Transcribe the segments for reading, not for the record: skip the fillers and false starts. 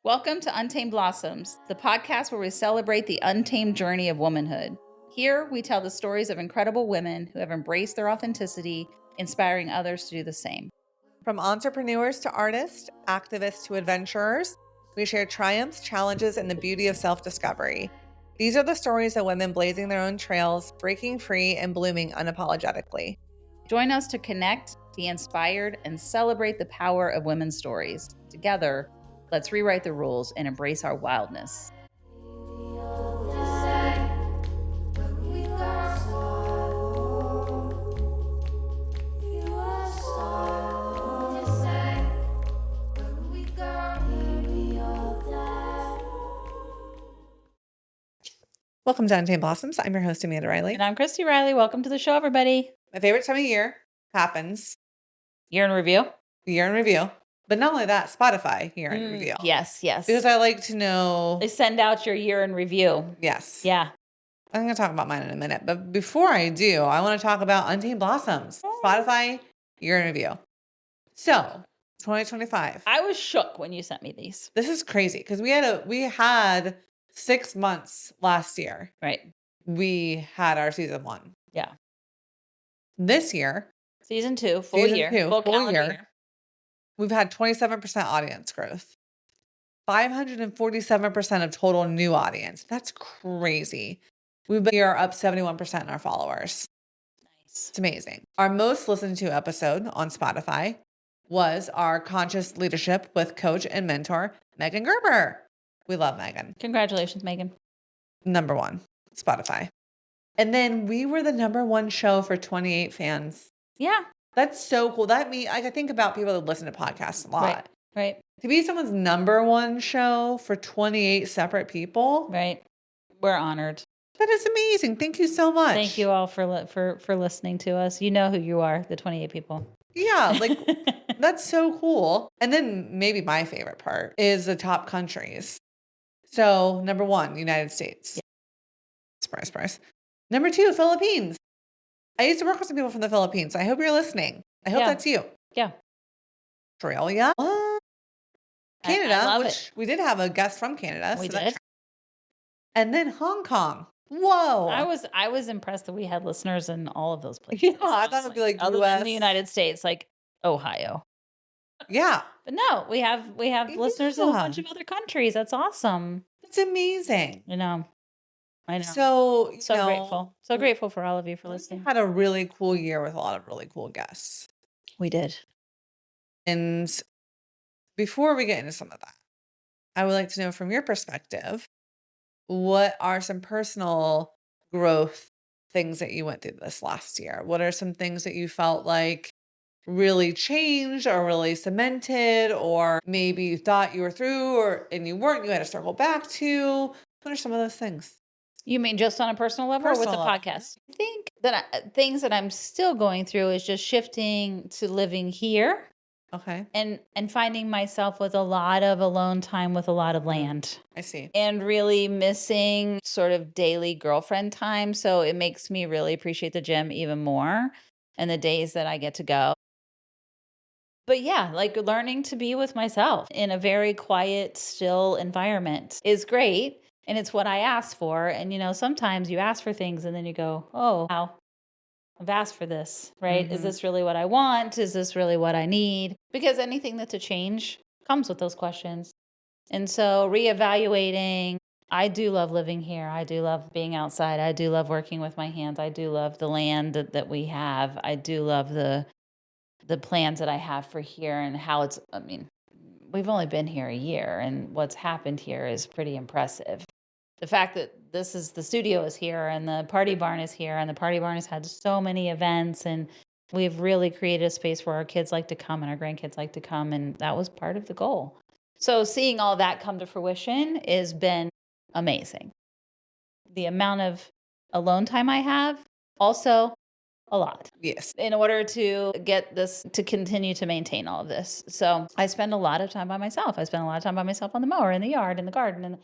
Welcome to Untamed Blossoms, the podcast where we celebrate the untamed journey of womanhood. Here, we tell the stories of incredible women who have embraced their authenticity, inspiring others to do the same. From entrepreneurs to artists, activists to adventurers, we share triumphs, challenges, and the beauty of self-discovery. These are the stories of women blazing their own trails, breaking free, and blooming unapologetically. Join us to connect, be inspired, and celebrate the power of women's stories. Together, let's rewrite the rules and embrace our wildness. Welcome to Untamed Blossoms. I'm your host, Amanda Riley. And I'm Cristi Riley. Welcome to the show, everybody. My favorite time of year happens. Year in review. Year in review. But not only that, Spotify year in review. Yes. Because I like to know. They send out your year in review. Yes. Yeah. I'm going to talk about mine in a minute. But before I do, I want to talk about Untamed Blossoms. Spotify year in review. So, 2025. I was shook when you sent me these. This is crazy because we had 6 months last year. Right. We had our season 1. Yeah. This year, season 2, full year. Full year. We've had 27% audience growth. 547% of total new audience. That's crazy. We are up 71% in our followers. Nice. It's amazing. Our most listened to episode on Spotify was our Conscious Leadership with coach and mentor, Megan Gerber. We love Megan. Congratulations, Megan. Number 1, Spotify. And then we were the number 1 show for 28 fans. Yeah. That's so cool. That means I think about people that listen to podcasts a lot. Right. To be someone's number 1 show for 28 separate people. Right. We're honored. That is amazing. Thank you so much. Thank you all for listening to us. You know who you are, the 28 people. Yeah, like that's so cool. And then maybe my favorite part is the top countries. So number 1, United States. Yeah. Surprise. Number 2, Philippines. I used to work with some people from the Philippines. So I hope you're listening. I hope that's you. Yeah. Australia. Canada, I love which it. We did have a guest from Canada. We did. And then Hong Kong. Whoa. I was impressed that we had listeners in all of those places. Yeah, I thought it would be like other US. than the United States, like Ohio. Yeah. But no, we have listeners in a bunch of other countries. That's awesome. It's amazing. I know. So grateful. So grateful for all of you for listening. We had a really cool year with a lot of really cool guests. We did. And before we get into some of that, I would like to know from your perspective, what are some personal growth things that you went through this last year? What are some things that you felt like really changed or really cemented, or maybe you thought you were through and you weren't, you had to circle back to? What are some of those things? You mean just on a personal level or with the podcast? I think that things that I'm still going through is just shifting to living here. Okay. And finding myself with a lot of alone time with a lot of land. I see. And really missing sort of daily girlfriend time. So it makes me really appreciate the gym even more and the days that I get to go. But yeah, like learning to be with myself in a very quiet, still environment is great. And it's what I asked for. And, sometimes you ask for things and then you go, oh, wow. I've asked for this, right? Mm-hmm. Is this really what I want? Is this really what I need? Because anything that's a change comes with those questions. And so reevaluating, I do love living here. I do love being outside. I do love working with my hands. I do love the land that we have. I do love the plans that I have for here and how we've only been here a year and what's happened here is pretty impressive. The fact that the studio is here and the party barn is here and the party barn has had so many events and we've really created a space where our kids like to come and our grandkids like to come, and that was part of the goal. So seeing all that come to fruition has been amazing. The amount of alone time I have, also a lot. Yes. In order to get this, to continue to maintain all of this. So I spend a lot of time by myself. I spend a lot of time by myself on the mower, in the yard, in the garden, and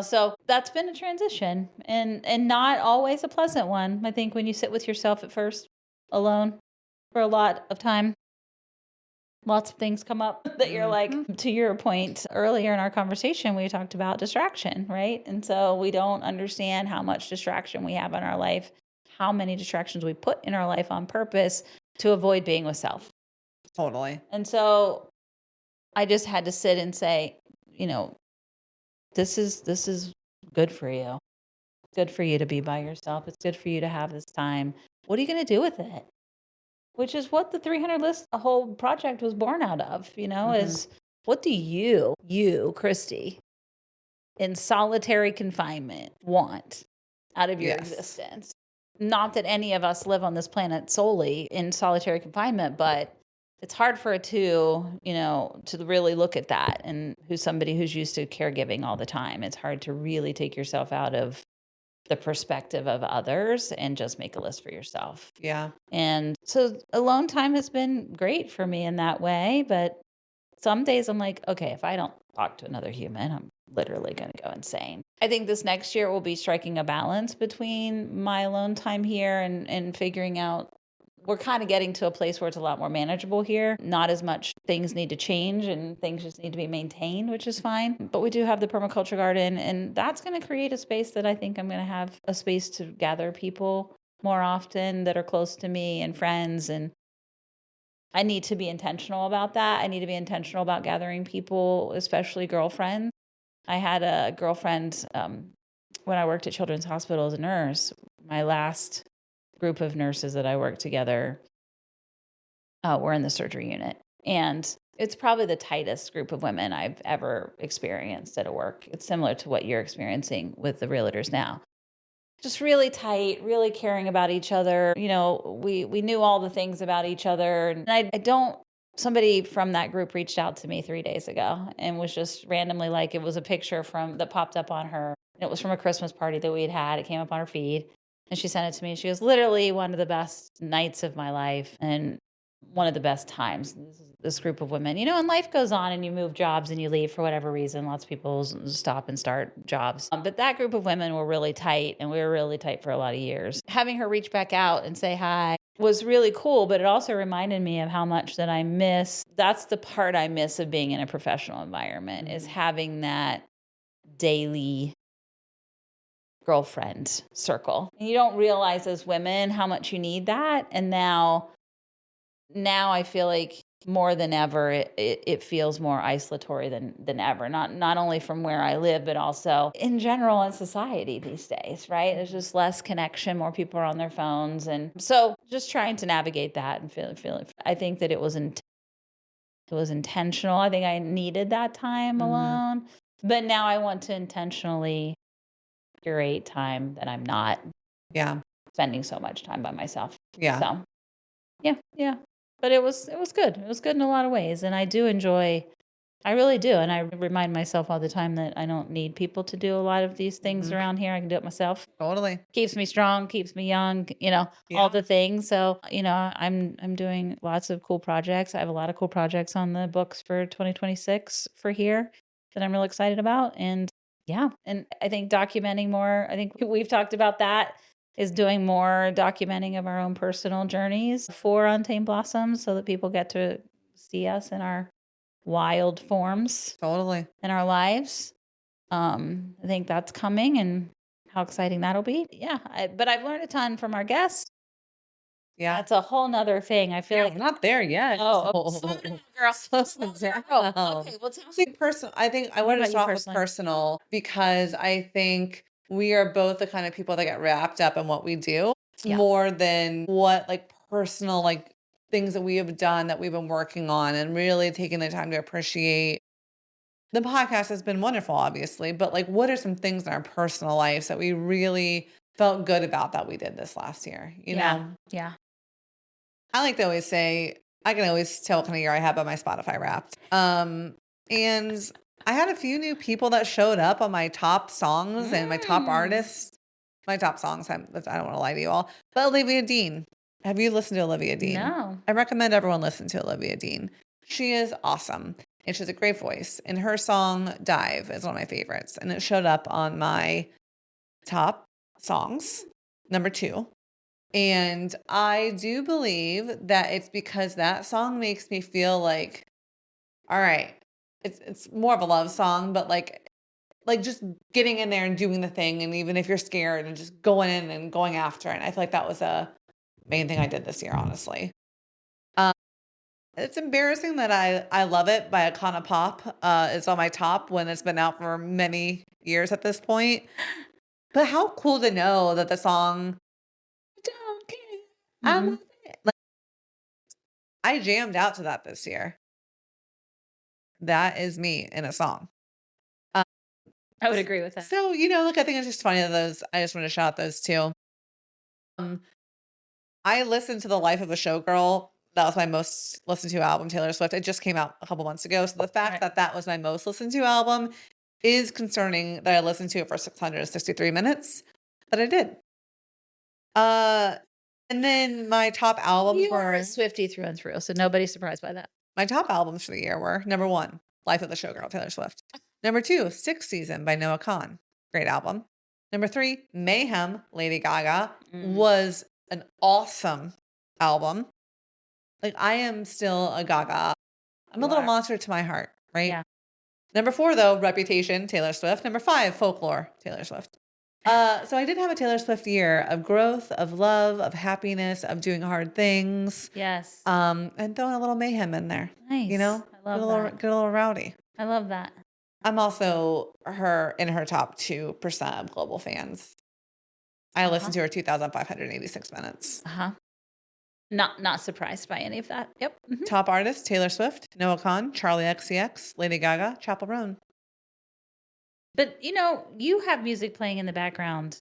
so that's been a transition and not always a pleasant one. I think when you sit with yourself at first alone for a lot of time, lots of things come up that you're like, Mhm. to your point earlier in our conversation, we talked about distraction, right? And so we don't understand how much distraction we have in our life, how many distractions we put in our life on purpose to avoid being with self. Totally. And so I just had to sit and say, you know, this is good for you. Good for you to be by yourself. It's good for you to have this time. What are you going to do with it? Which is what the 300 list, the whole project was born out of, Mhm. is what do you, Christy, in solitary confinement want out of your Yes. existence? Not that any of us live on this planet solely in solitary confinement, but it's hard for a two, to really look at that. And who's somebody who's used to caregiving all the time. It's hard to really take yourself out of the perspective of others and just make a list for yourself. Yeah. And so alone time has been great for me in that way. But some days I'm like, okay, if I don't talk to another human, I'm literally going to go insane. I think this next year will be striking a balance between my alone time here and figuring out. We're kind of getting to a place where it's a lot more manageable here. Not as much things need to change and things just need to be maintained, which is fine. But we do have the permaculture garden, and that's going to create a space that I think I'm going to have a space to gather people more often that are close to me and friends. And I need to be intentional about that. I need to be intentional about gathering people, especially girlfriends. I had a girlfriend when I worked at Children's Hospital as a nurse. My last group of nurses that I worked together were in the surgery unit. And it's probably the tightest group of women I've ever experienced at a work. It's similar to what you're experiencing with the realtors now. Just really tight, really caring about each other. We knew all the things about each other. And I don't somebody from that group reached out to me 3 days ago and was just randomly like it was a picture from that popped up on her. And it was from a Christmas party that we had had. It came up on her feed. And she sent it to me. She goes, literally one of the best nights of my life and one of the best times. This group of women, and life goes on and you move jobs and you leave for whatever reason. Lots of people stop and start jobs. But that group of women were really tight and we were really tight for a lot of years. Having her reach back out and say hi was really cool, but it also reminded me of how much that I miss. That's the part I miss of being in a professional environment is Mhm. having that daily girlfriend circle. And you don't realize as women how much you need that. And now I feel like more than ever, it feels more isolatory than ever. Not only from where I live, but also in general in society these days, right? There's Mhm. just less connection. More people are on their phones, and so just trying to navigate that and feel. I think that it was intentional. I think I needed that time Mhm. alone, but now I want to intentionally curate time that I'm not Yeah. spending so much time by myself. Yeah. So yeah, yeah. But it was good. It was good in a lot of ways, and I really do, and I remind myself all the time that I don't need people to do a lot of these things Mhm. around here. I can do it myself. Totally. Keeps me strong, keeps me young, all Yeah. the things. So, I'm doing lots of cool projects. I have a lot of cool projects on the books for 2026 for here that I'm really excited about. And yeah, and I think documenting more, I think we've talked about that is doing more documenting of our own personal journeys for Untamed Blossoms so that people get to see us in our wild forms Totally. in our lives. I think that's coming and how exciting that'll be. Yeah, but I've learned a ton from our guests. Yeah. That's a whole nother thing. I feel Yeah, like, we're not there yet. oh, okay, slow down, girl. Slow Slow down. down. Okay, well, tell See, me. I think I What wanted to about you start off with personally? personal because I think we are both the kind of people that get wrapped up in what we do Yeah. more than what like personal like things that we have done that we've been working on and really taking the time to appreciate. The podcast has been wonderful, obviously, but like what are some things in our personal lives that we really felt good about that we did this last year? Yeah. Yeah. I like to always say I can always tell what kind of year I had by my Spotify Wrapped. And I had a few new people that showed up on my top songs and my top Mm. artists. My top songs. I don't want to lie to you all, but Olivia Dean. Have you listened to Olivia Dean? No. I recommend everyone listen to Olivia Dean. She is awesome and she has a great voice. And her song "Dive" is one of my favorites, and it showed up on my top songs, number 2. And I do believe that it's because that song makes me feel like, all right, it's more of a love song, but like just getting in there and doing the thing, and even if you're scared and just going in and going after it. And I feel like that was a main thing I did this year, honestly. Um, it's embarrassing that I Love It by Akana Pop is on my top when it's been out for many years at this point. But how cool to know that the song "Don't Care, I'm Mhm. With It," like, I jammed out to that this year. That is me in a song. Uh, I would agree with that. so, look, I think it's just funny that those I just want to shout those 2. Um, I listened to The Life of a Showgirl. That was my most listened to album, Taylor Swift. It just came out a couple months ago. So the fact Right. that that was my most listened to album is concerning that I listened to it for 663 minutes, but I did. Uh, and then my top albums You are a were Swiftie through and through, so nobody's surprised by that. my top albums for the year were number 1, Life of the Showgirl, Taylor Swift. Number 2, Sixth Season by Noah Kahan. Great album. Number 3, Mayhem, Lady Gaga, Mm, was an awesome album. Like, I am still a Gaga. I'm a you little are. monster to my heart, right? Yeah. Number 4, though, Reputation, Taylor Swift. Number 5, Folklore, Taylor Swift. So I did have a Taylor Swift year of growth, of love, of happiness, of doing hard things, Yes. and throwing a little mayhem in there, you Nice. know? I Get a love little that. get a little rowdy. I love that. I'm also in her top 2% of global fans. I Uh-huh. listened to her 2,586 minutes. Uh-huh. Not surprised by any of that. Yep. Mhm. Top artists, Taylor Swift, Noah Kahan, Charlie XCX, Lady Gaga, Chappell Roan. But, you have music playing in the background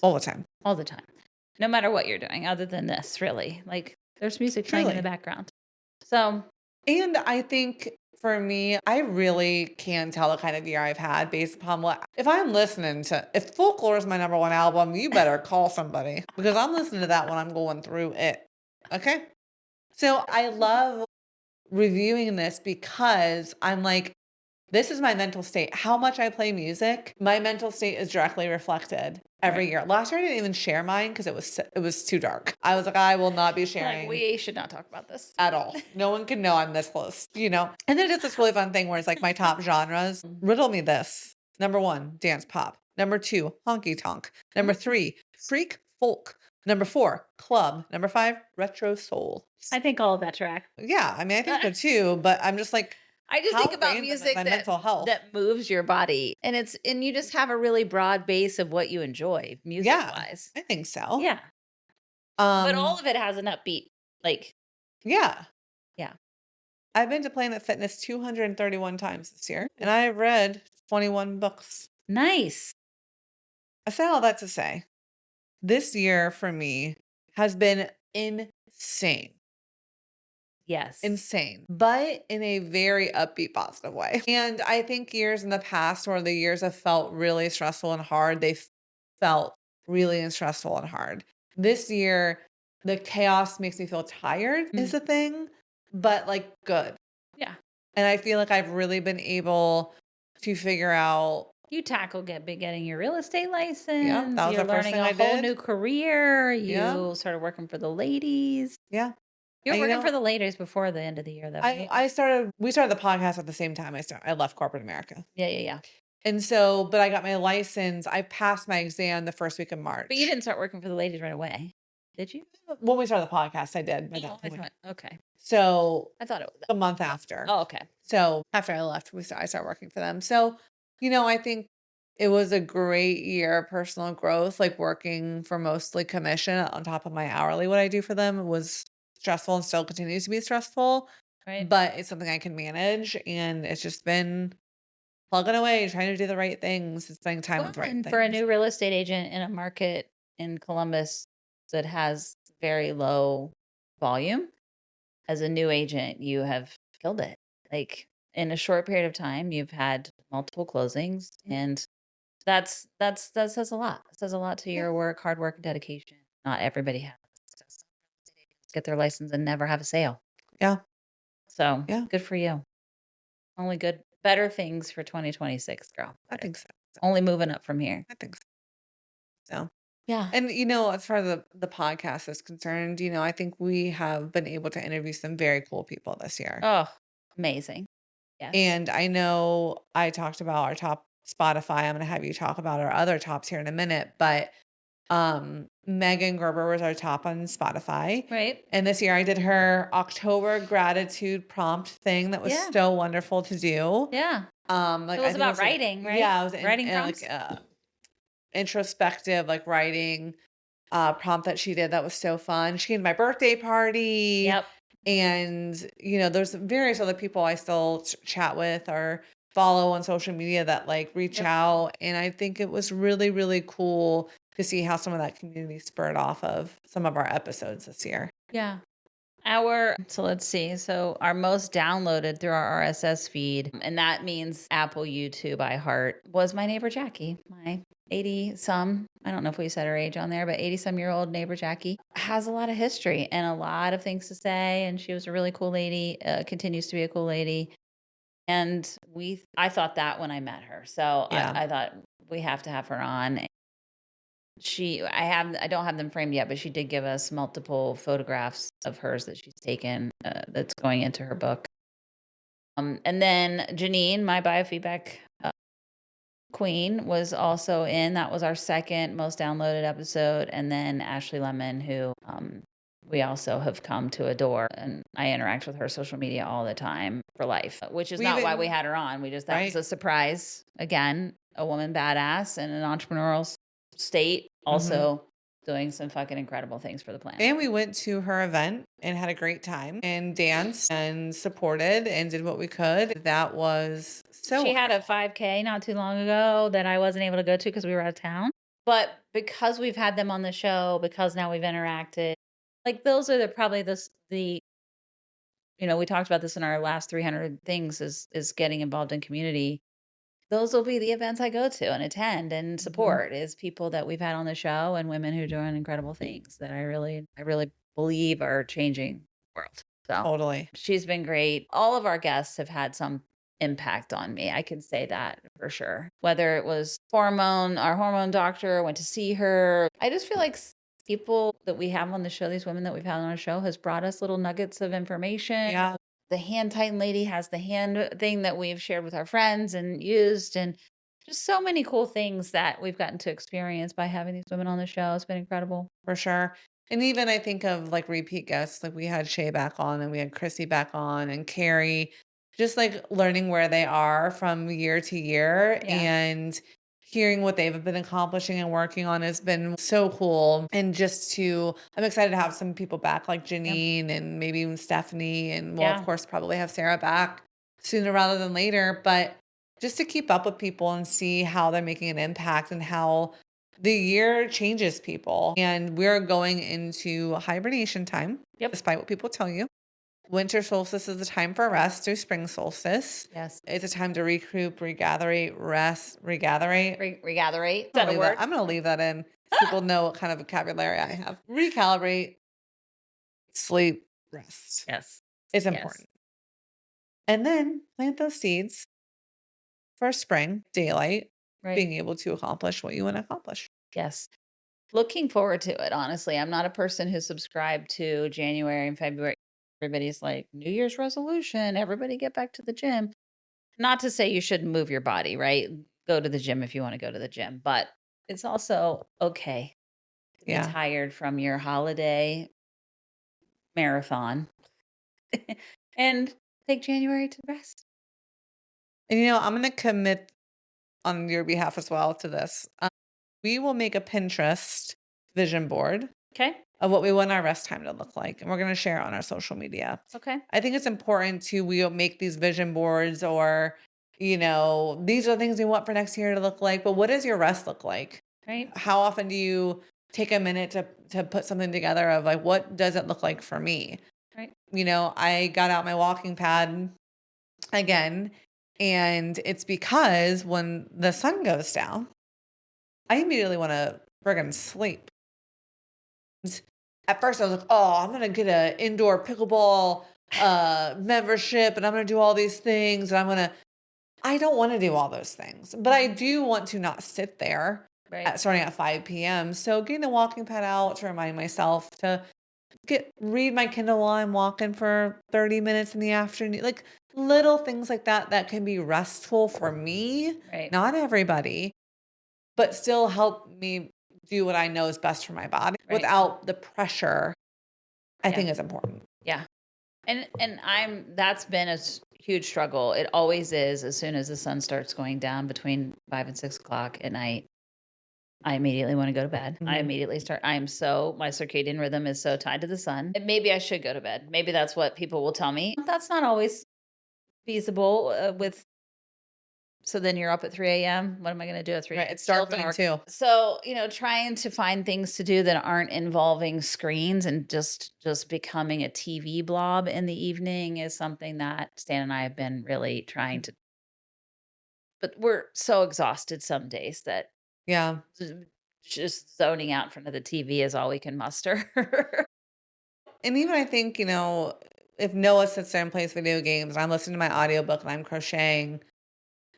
All the time. all the time, no matter what you're doing other than this, really. Like, there's music playing in the Truly. background. So, And I think for me, I really can tell the kind of year I've had based upon if I'm listening to, if Folklore is my number 1 album, you better call somebody because I'm listening to that when I'm going through it. Okay. So I love reviewing this because I'm like, this is my mental state. How much I play music, my mental state is directly reflected right. every year. Last year I didn't even share mine because it was too dark. I was like, I will not be Like, sharing we should not talk about this. at all. No one can know I'm this close. And then it's this really fun thing where it's like my top genres. Riddle me this. Number 1, dance pop. Number 2, honky tonk. Number Mhm. 3, freak folk. Number 4, club. Number 5, retro soul. I think all of that track. Yeah, I mean, I think so too, but I'm just like, I just think how about random is music my mental health? that moves your body, and you just have a really broad base of what you enjoy Yeah, music-wise. I think so. Yeah, but all Um, of it has an upbeat, like, yeah. yeah. I've been to Planet Fitness 231 times this year, Ooh. and I've read 21 books. Nice. I say all that to say, this year for me has been insane. Yes. Insane, but in a very upbeat, positive way. And I think years in the past where the years have felt really stressful and hard, they felt really stressful and hard. This year, the chaos makes me feel tired is Mm, a thing, but like good. yeah. And I feel like I've really been able to figure out, You tackle getting your real estate yeah, license, that was you're the first learning thing a I whole did. new career, Yeah, you started working for the ladies. yeah. You were And working for the ladies before the end of the year though, right? we started the podcast at the same time I left corporate America. Yeah, yeah, yeah. And so, but I got my license. I passed my exam the first week of But you March. didn't start working for the ladies right away, did you? When we started the podcast, I did by Oh, that I point. thought okay. So I thought it was a month after. oh, okay. So after I left, I started working for them. So, I think it was a great year of personal growth, like working for mostly commission on top of my hourly. What I do for them was stressful and still continues to be stressful, Right. but it's something I can manage. And it's just been plugging away, trying to do the right things, and spending time Well, with the right and for a things. new real estate agent in a market in Columbus that has very low volume, as a new agent, you have killed it. Like, in a short period of time, you've had multiple closings, and that says a lot. It says a lot to Yeah. your work, hard work, and dedication. Not everybody has. Some real estate agents get their license and never have a sale. Yeah. So, Yeah. good for you. Only good better things for 2026, girl. I Better think things. so. Only moving up from here. I think so. Yeah. And, as far as the podcast is concerned, I think we have been able to interview some very cool people this year. Oh, amazing. Yes. And I know I talked about our top Spotify. I'm gonna have you talk about our other tops here in a minute, but Megan Gerber was our top on Spotify. Right. And this year I did her October gratitude prompt thing that was Yeah. so wonderful to do. Yeah. Like It I was think it about was like, writing, right? yeah, it was Writing like prompts? introspective, like writing prompt that she did that was so fun. She came to my birthday party, Yep. and there's various other people I still chat with or follow on social media that like reach Yep. out, and I think it was really really cool to see how some of that community spurred off of some of our episodes this year. Yeah. So let's see. So our most downloaded through our RSS feed, and that means Apple, YouTube, iHeart, was my neighbor Jackie, my 80 some. I don't know if we said her age on there, but 80 some year old neighbor Jackie has a lot of history and a lot of things to say. And she was a really cool lady, continues to be a cool lady. And I thought that when I met her. So Yeah, I thought we have to have her on. I don't have them framed yet, but she did give us multiple photographs of hers that she's taken, that's going into her book. And then Janine, my biofeedback, queen, was also in. That was our second most downloaded episode, and then Ashley Lemon, who, we also have come to adore, and I interact with her social media all the time for life, which is we not why we even had her on. That was right. a surprise. Again, a woman badass in an entrepreneurial state, hmm also doing some fucking incredible things for the planet. And we went to her event and had a great time and danced and supported and did what we could. That was so She had a wonderful. 5K not too long ago that I wasn't able to go to because we were out of town. But because we've had them on the show, because now we've interacted, like those are probably we talked about this in our last 300 things is getting involved in community. Those will be the events I go to and attend and Mhm. support is people that we've had on the show and women who are doing incredible things that I really believe are changing the world. So Totally. she's been great. All of our guests have had some impact on me. I can say that for sure. Whether it was our hormone doctor, went to see her. I just feel like people that we have on the show, these women that we've had on our show, has brought us little nuggets of information. Yeah, The hand tighten lady has the hand thing that we've shared with our friends and used, and just so many cool things that we've gotten to experience by having these women on the show. It's been incredible. for sure. And even I think of like repeat guests, like we had Shay back on and we had Chrissy back on and Carrie, just like learning where they are from year to year Yeah. and hearing what they've been accomplishing and working on has been so cool. And I'm excited to have some people back like Yep. Janine and maybe even Stephanie. And we'll, of Yeah. course, probably have Sarah back sooner rather than later. But just to keep up with people and see how they're making an impact and how the year changes people, and we're going into hibernation time, Yep. despite what people tell you. Winter solstice is the time for rest through spring solstice. Yes. It's a time to recoup, regatherate, rest, regatherate. Regatherate. Is that a word? I'm gonna leave that in so people know what kind of vocabulary I have. Recalibrate, sleep, rest. Yes. It's Yes. important. And then plant those seeds for spring, daylight, Right. being able to accomplish what you want to accomplish. Yes. Looking forward to it, honestly. I'm not a person who subscribed to January and February. Everybody's like, New Year's resolution, everybody get back to the gym. Not to say you shouldn't move your body, right? Go to the gym if you want to go to the gym, but it's also okay to be Yeah. tired from your holiday marathon and take January to rest. And I'm gonna commit on your behalf as well to this. We will make a Pinterest vision board Okay. of what we want our rest time to look like, and we're going to share it on our social media. Okay. I think it's important to we'll make these vision boards or these are the things we want for next year to look like, but what does your rest look like? Right. How often do you take a minute to put something together of like what does it look like for me? Right. I got out my walking pad again, and it's because when the sun goes down, I immediately want to friggin' sleep. At first, I was like, "Oh, I'm gonna get an indoor pickleball membership, and I'm gonna do all these things, and I don't want to do all those things, but I do want to not sit there Right. starting at 5 p.m. So getting the walking pad out to remind myself to read my Kindle while I'm walking for 30 minutes in the afternoon. Like little things like that that can be restful for me, Right. not everybody, but still help me do what I know is best for my body Right. without the pressure, I Yeah. think is important. Yeah. And that's been a huge struggle. It always is. As soon as the sun starts going down between 5 and 6 o'clock at night, I immediately want to go to bed. I Mhm. immediately start. My circadian rhythm is so tied to the sun. And maybe I should go to bed. Maybe that's what people will tell me. That's not always feasible with. So then you're up at 3 a.m. What am I going to do at 3 Right. a.m.? It's Still dark then dark. too. So, trying to find things to do that aren't involving screens and just becoming a TV blob in the evening is something that Stan and I have been really trying to, but we're so exhausted some days that Yeah. j- just zoning out in front of the TV is all we can muster. And even I think, if Noah sits there and plays video games, I'm listening to my audiobook and I'm crocheting,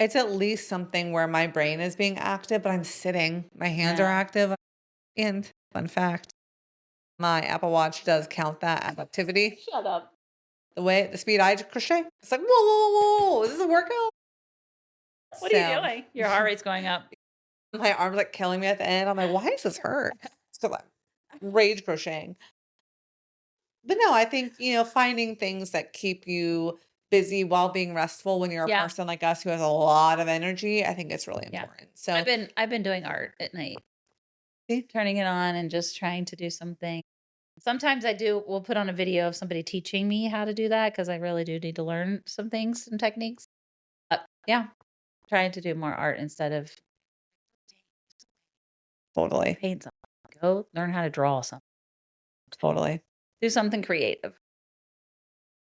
it's at least something where my brain is being active, but I'm sitting. My hands are Yeah. active. And fun fact, my Apple Watch does count that as activity. Shut up. The speed I crochet, it's like, whoa, whoa, whoa, whoa, is this a workout? What are you So doing? Your heart rate's going up. my arm's like killing me at the end. I'm like, why does this hurt? It's because I'm rage crocheting. But no, I think, finding things that keep you busy while being restful when you're a Yeah. person like us who has a lot of energy, I think it's really Yeah. important. I've So, been I've been doing art at night, see, turning it on and just trying to do something. Sometimes we'll put on a video of somebody teaching me how to do that because I really do need to learn some things, some techniques. Yeah, trying to do more art instead of totally, paint something. Go learn how to draw something. totally. Do something creative.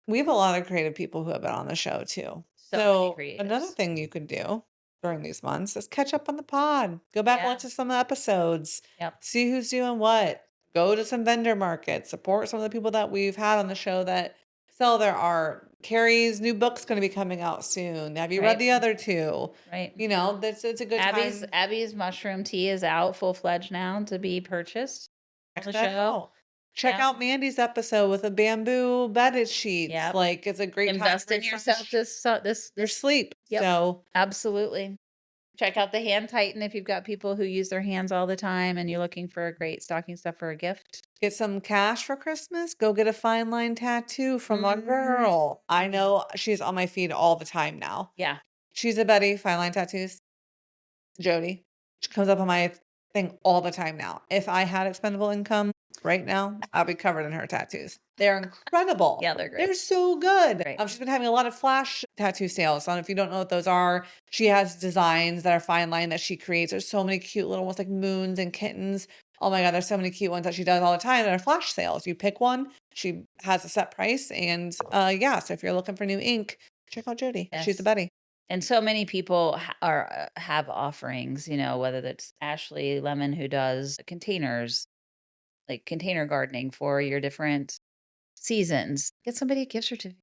We have a lot of creative people who have been on the show too. So many So, another creatives. thing you could do during these months is catch up on the pod. Go back and Yeah. listen to some of the episodes, Yep. see who's doing what. Go to some vendor markets, support some of the people that we've had on the show that sell their art. Carrie's new book's going to be coming out soon. Have you read Right. the other two? Right. That's it's a good Abby's time. Abby's mushroom tea is out full fledged now to be purchased on Check the that show. out. Check Yep. out Mandy's episode with the bamboo bedded sheets. Yep. Like it's a great time Invest to in yourself refresh your this. sleep. Yep. So Absolutely. Check out the hand tighten if you've got people who use their hands all the time and you're looking for a great stocking stuff for a gift. get some cash for Christmas. Go get a fine line tattoo from a Mm. girl. I know she's on my feed all the time now. Yeah. She's a Betty, fine line tattoos. Jody. She comes up on my thing all the time now. If I had expendable income right now, I'll be covered in her tattoos. They're incredible. Yeah, they're great. They're so good. Great. She's been having a lot of flash tattoo sales. So if you don't know what those are, she has designs that are fine line that she creates. There's so many cute little ones like moons and kittens. Oh my God, there's so many cute ones that she does all the time that are flash sales. You pick one, she has a set price. And yeah, so if you're looking for new ink, check out Jody. She's a Yes. Betty. And so many people have offerings, whether that's Ashley Lemon who does containers, like container gardening for your different seasons. Get somebody a gift certificate.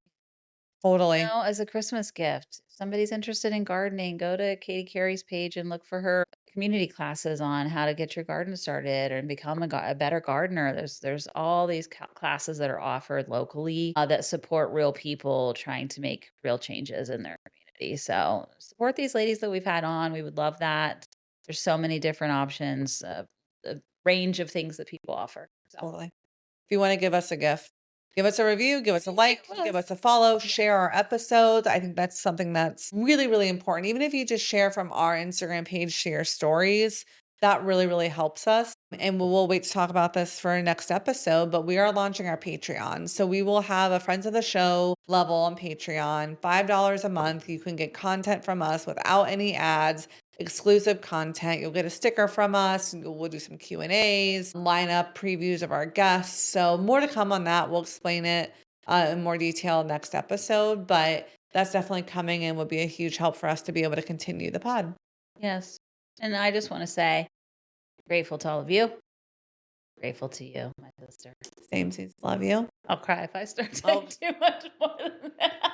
Totally. As a Christmas gift, if somebody's interested in gardening, go to Katie Carey's page and look for her community classes on how to get your garden started and become a better gardener. There's all these classes that are offered locally that support real people trying to make real changes in their community. So support these ladies that we've had on. We would love that. There's so many different options, a range of things that people offer. So Totally. If you want to give us a gift, give us a review, give us a like, give yes. us a follow, Yeah. share our episodes. I think that's something that's really, really important. Even if you just share from our Instagram page, share stories, that really, really helps us. And we'll wait to talk about this for our next episode, but we are launching our Patreon. So we will have a Friends of the Show level on Patreon, $5 a month. You can get content from us without any ads, exclusive content. You'll get a sticker from us. We'll do some Q&As, line up previews of our guests. So more to come on that. We'll explain it in more detail next episode, but that's definitely coming and would be a huge help for us to be able to continue the pod. Yes. And I just want to say, grateful to all of you. Grateful to you, my sister. Same seas. Love you. I'll cry if I start Oh, saying too much more than that.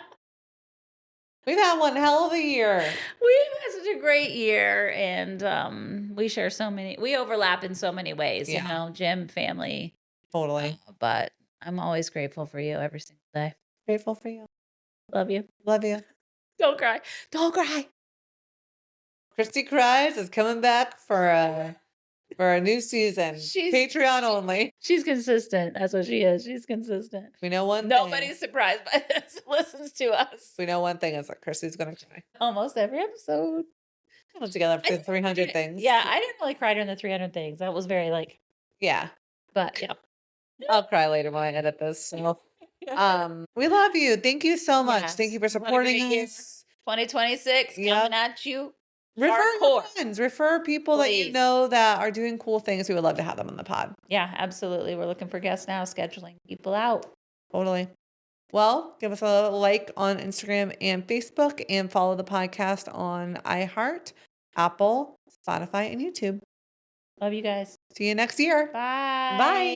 We've had one hell of a year. We've had such a great year, and we share so many we overlap in so many ways, you Yeah, know, gym, family, totally. but I'm always grateful for you every single day. Grateful for you. Love you. Love you. Don't cry. Don't cry. Cristi Cries is coming back for a new season. She's Patreon only. she's consistent. That's what she is. She's consistent. We know one thing. Nobody's surprised by this. Listens to us We know one thing is that Christy's gonna cry. almost every episode. Put together I for think 300 things. Yeah, I didn't really cry during the 300 things. That was very like, Yeah. but yeah. I'll cry later when I edit this. So, we love you. Thank you so much. Thank you for Yes. What a supporting great year. us. 2026 Yep. coming at you. Refer your Hardcore. friends. Refer people that you Please. know that are doing cool things. We would love to have them on the pod. Yeah, absolutely. We're looking for guests now, scheduling people out. Totally. Well, give us a like on Instagram and Facebook and follow the podcast on iHeart, Apple, Spotify, and YouTube. Love you guys. See you next year. Bye. Bye.